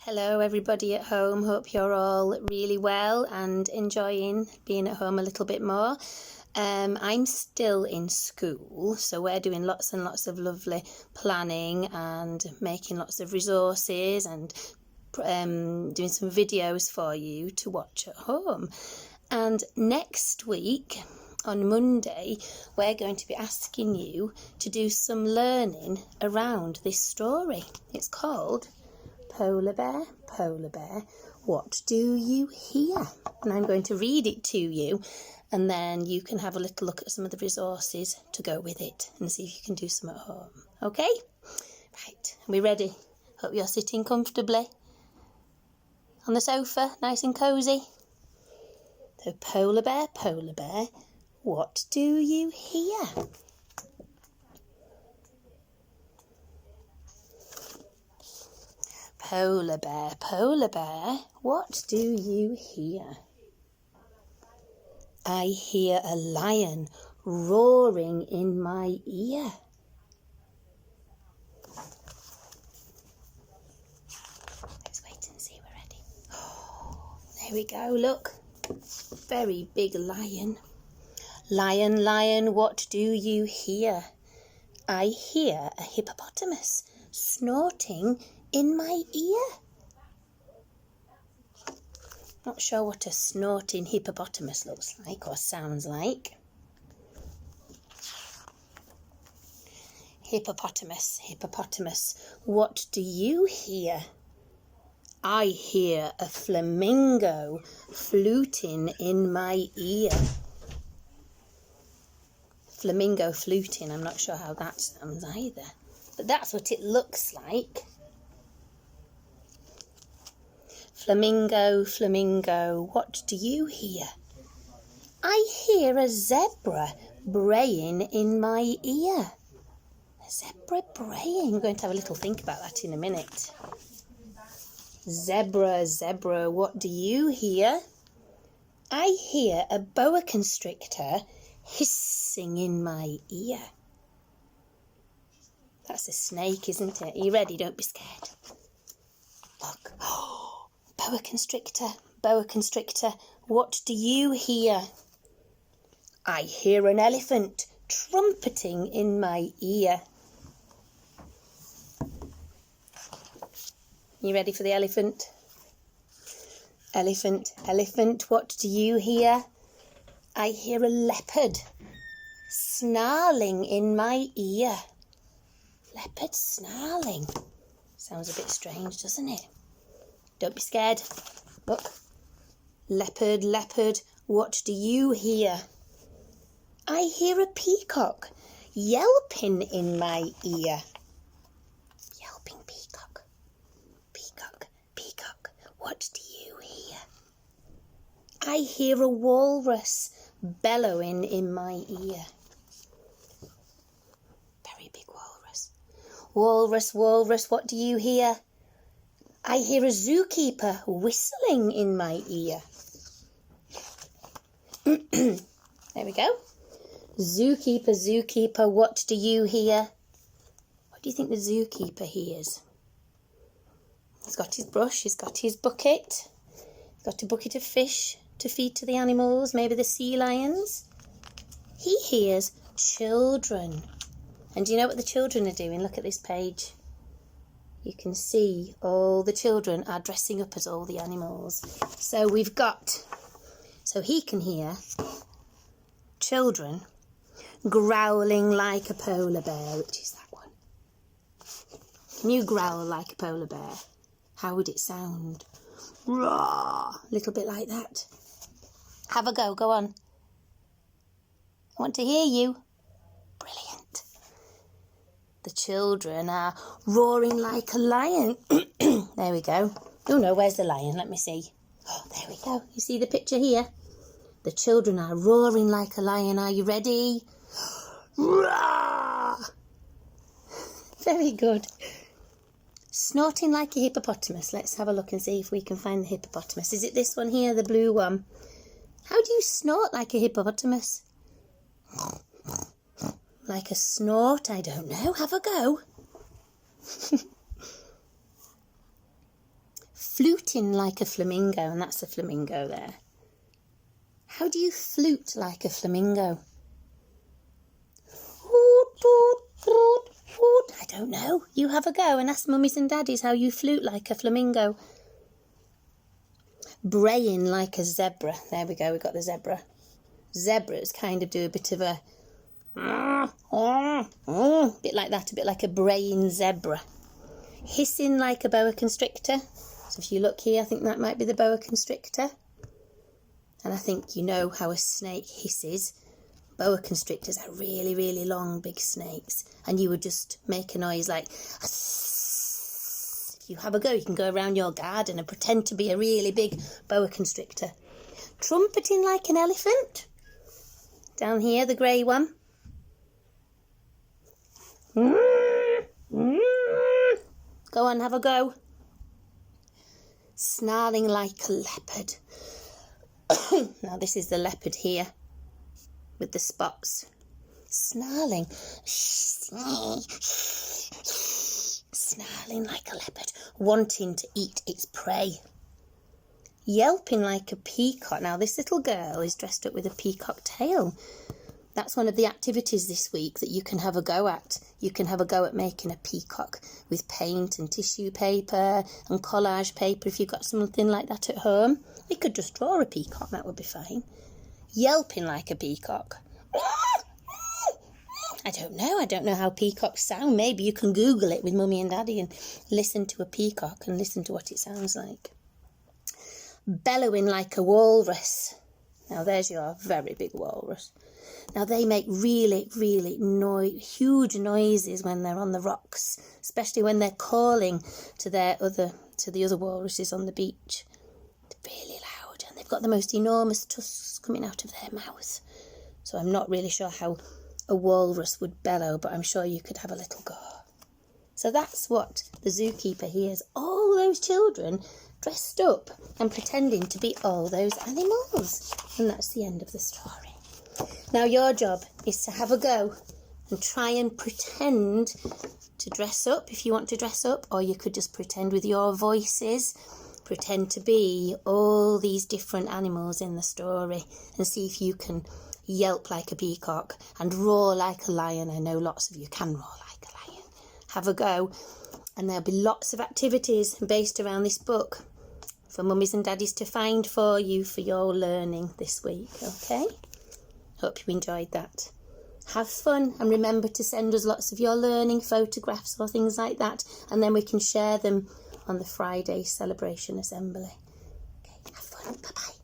Hello everybody at home, hope you're all really well and enjoying being at home a little bit more. I'm still in school, so we're doing lots and lots of lovely planning and making lots of resources and doing some videos for you to watch at home. And next week, on Monday, we're going to be asking you to do some learning around this story. It's called Polar Bear, what do you hear? And I'm going to read it to you, and then you can have a little look at some of the resources to go with it and see if you can do some at home. Okay? Right, are we ready? Hope you're sitting comfortably on the sofa, nice and cosy. So, Polar Bear, what do you hear? Polar Bear, what do you hear? I hear a lion roaring in my ear. Let's wait and see we're ready. Oh, there we go, look. Very big lion. Lion, what do you hear? I hear a hippopotamus snorting in my ear. Not sure what a snorting hippopotamus looks like or sounds like. Hippopotamus, what do you hear? I hear a flamingo fluting in my ear. Flamingo fluting, I'm not sure how that sounds either, but that's what it looks like. Flamingo, what do you hear? I hear a zebra braying in my ear. A zebra braying. We're going to have a little think about that in a minute. Zebra, what do you hear? I hear a boa constrictor hissing in my ear. That's a snake, isn't it? Are you ready? Don't be scared. Look. Boa constrictor, what do you hear? I hear an elephant trumpeting in my ear. You ready for the elephant? Elephant, what do you hear? I hear a leopard snarling in my ear. Leopard snarling. Sounds a bit strange, doesn't it? Don't be scared. Look. Leopard, what do you hear? I hear a peacock yelping in my ear. Yelping peacock. Peacock, what do you hear? I hear a walrus bellowing in my ear. Very big walrus. Walrus, what do you hear? I hear a zookeeper whistling in my ear. There we go. Zookeeper, what do you hear? What do you think the zookeeper hears? He's got his brush, he's got his bucket. He's got a bucket of fish to feed to the animals, maybe the sea lions. He hears children. And do you know what the children are doing? Look at this page. You can see all the children are dressing up as all the animals. So he can hear children growling like a polar bear, which is that one. Can you growl like a polar bear? How would it sound? Roar! A little bit like that. Have a go on. I want to hear you. Brilliant. The children are roaring like a lion. There we go. Oh no, where's the lion? Let me see. Oh, there we go. You see the picture here? The children are roaring like a lion. Are you ready? Roar! Very good. Snorting like a hippopotamus. Let's have a look and see if we can find the hippopotamus. Is it this one here, the blue one? How do you snort like a hippopotamus? Like a snort? I don't know. Have a go. fluting like a flamingo, and that's a flamingo there. How do you flute like a flamingo? I don't know. You have a go and ask mummies and daddies how you flute like a flamingo. Braying like a zebra. There we go, we got the zebra. Zebras kind of do a bit of a bit like that, a bit like a braying zebra. Hissing like a boa constrictor. So if you look here, I think that might be the boa constrictor. And I think you know how a snake hisses. Boa constrictors are really, really long, big snakes. And you would just make a noise like... If you have a go, you can go around your garden and pretend to be a really big boa constrictor. Trumpeting like an elephant. Down here, the grey one. Go on, have a go. Snarling like a leopard. Now this is the leopard here with the spots. Snarling. Snarling like a leopard, wanting to eat its prey. Yelping like a peacock. Now this little girl is dressed up with a peacock tail. That's one of the activities this week that you can have a go at. You can have a go at making a peacock with paint and tissue paper and collage paper if you've got something like that at home. We could just draw a peacock, that would be fine. Yelping like a peacock. I don't know how peacocks sound. Maybe you can Google it with mummy and daddy and listen to a peacock and listen to what it sounds like. Bellowing like a walrus. Now there's your very big walrus. Now they make really, really huge noises when they're on the rocks, especially when they're calling to the other walruses on the beach. They're really loud, and they've got the most enormous tusks coming out of their mouth. So I'm not really sure how a walrus would bellow, but I'm sure you could have a little go. So that's what the zookeeper hears. All those children dressed up and pretending to be all those animals. And that's the end of the story. Now your job is to have a go and try and pretend to dress up if you want to dress up, or you could just pretend with your voices, pretend to be all these different animals in the story and see if you can yelp like a peacock and roar like a lion. I know lots of you can roar like a lion. Have a go, and there'll be lots of activities based around this book for mummies and daddies to find for you for your learning this week, okay? Hope you enjoyed that. Have fun, and remember to send us lots of your learning photographs or things like that, and then we can share them on the Friday celebration assembly. Okay, have fun. Bye-bye.